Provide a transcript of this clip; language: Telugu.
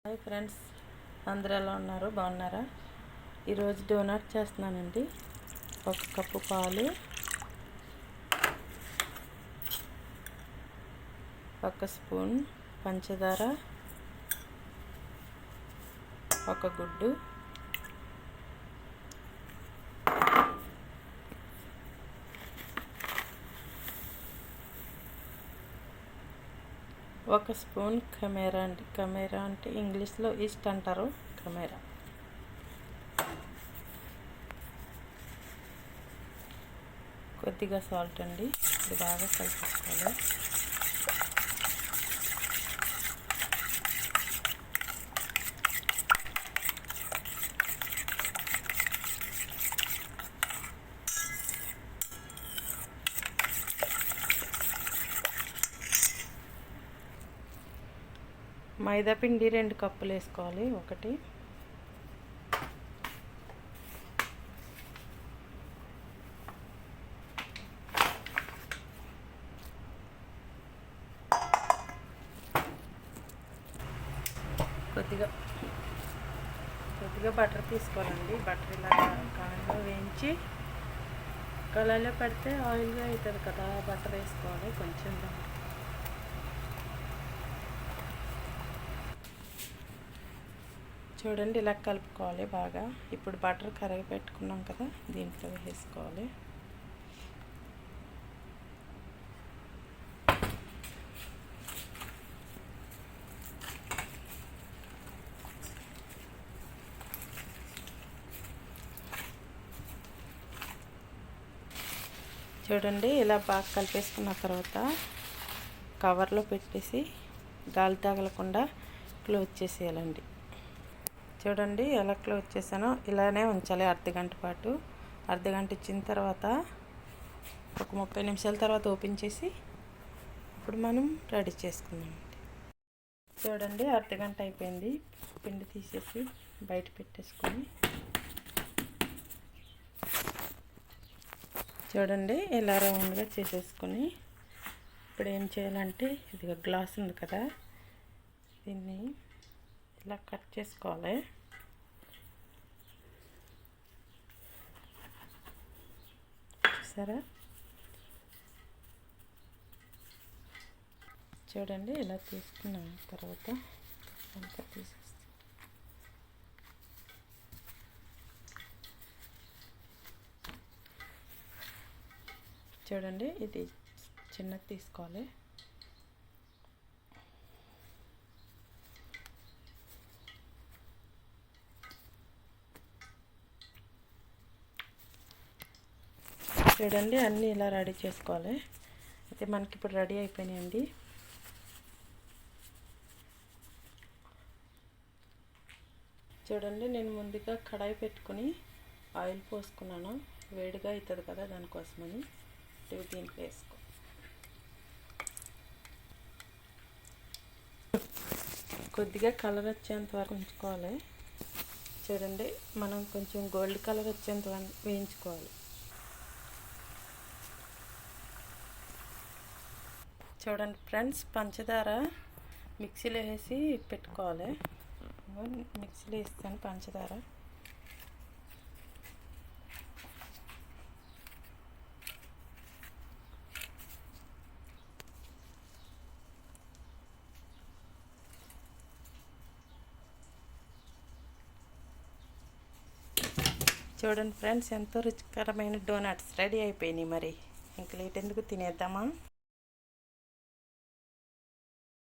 హాయ్ ఫ్రెండ్స్, అందరూ ఎలా ఉన్నారు? బాగున్నారా? ఈరోజు డోనట్ చేస్తున్నానండి. 1 కప్పు పాలు, 1 స్పూన్ పంచదార, 1 గుడ్డు, 1 స్పూన్ కమేరా అండి. కమేరా అంటే ఇంగ్లీష్లో ఈస్ట్ అంటారు. కమేరా, కొద్దిగా సాల్ట్ అండి. ఇది బాగా కలిపేసుకోవాలి. మైదా పిండి 2 కప్పులు వేసుకోవాలి. ఒకటి కొద్దిగా బటర్ తీసుకోవాలండి. బటర్ ఇలా కాలంలో వేయించి కళాయిలో పెడితే ఆయిల్గా అవుతుంది కదా. బటర్ వేసుకోవాలి కొంచెం. చూడండి, ఇలా కలుపుకోవాలి బాగా. ఇప్పుడు బటర్ కరిగి పెట్టుకున్నాం కదా, దీంట్లో వేసుకోవాలి. చూడండి, ఇలా బాగా కలిపేసుకున్న తర్వాత కవర్లో పెట్టేసి గాలి తగలకుండా క్లోజ్ చేసేయాలండి. చూడండి, ఎలా క్లోజ్ చేశానో ఇలానే ఉంచాలి అర్ధగంట పాటు. అర్ధగంట ఇచ్చిన తర్వాత ఒక 30 నిమిషాల తర్వాత ఓపెన్ చేసి ఇప్పుడు మనం రెడీ చేసుకుందామండి. చూడండి, అర్ధగంట అయిపోయింది. పిండి తీసేసి బయట పెట్టేసుకొని చూడండి, ఇలా రౌండ్గా చేసేసుకొని ఇప్పుడు ఏం చేయాలంటే, ఇది గ్లాస్ ఉంది కదా, దీన్ని ఇలా కట్ చేసుకోవాలి. చూసారా? చూడండి, ఇలా తీసుకున్న తర్వాత అంతా తీసేస్తాం. చూడండి, ఇది చిన్నది తీసుకోవాలి. చూడండి, అన్నీ ఇలా రెడీ చేసుకోవాలి. అయితే మనకి ఇప్పుడు రెడీ అయిపోయినాయండి. చూడండి, నేను ముందుగా కడాయి పెట్టుకుని ఆయిల్ పోసుకున్నాను. వేడిగా అవుతుంది కదా, దానికోసమని దీంట్లో వేసుకో. కొద్దిగా కలర్ వచ్చేంత వరకు ఉంచుకోవాలి. చూడండి, మనం కొంచెం గోల్డ్ కలర్ వచ్చేంత వరకు వేయించుకోవాలి. చూడండి ఫ్రెండ్స్, పంచదార మిక్సీలో వేసి పెట్టుకోవాలి. మిక్సీలో వేస్తాను పంచదార. చూడండి ఫ్రెండ్స్, ఎంతో రుచికరమైన డోనట్స్ రెడీ అయిపోయినాయి. మరి ఇంక లేట్ ఎందుకు, తినేద్దామా?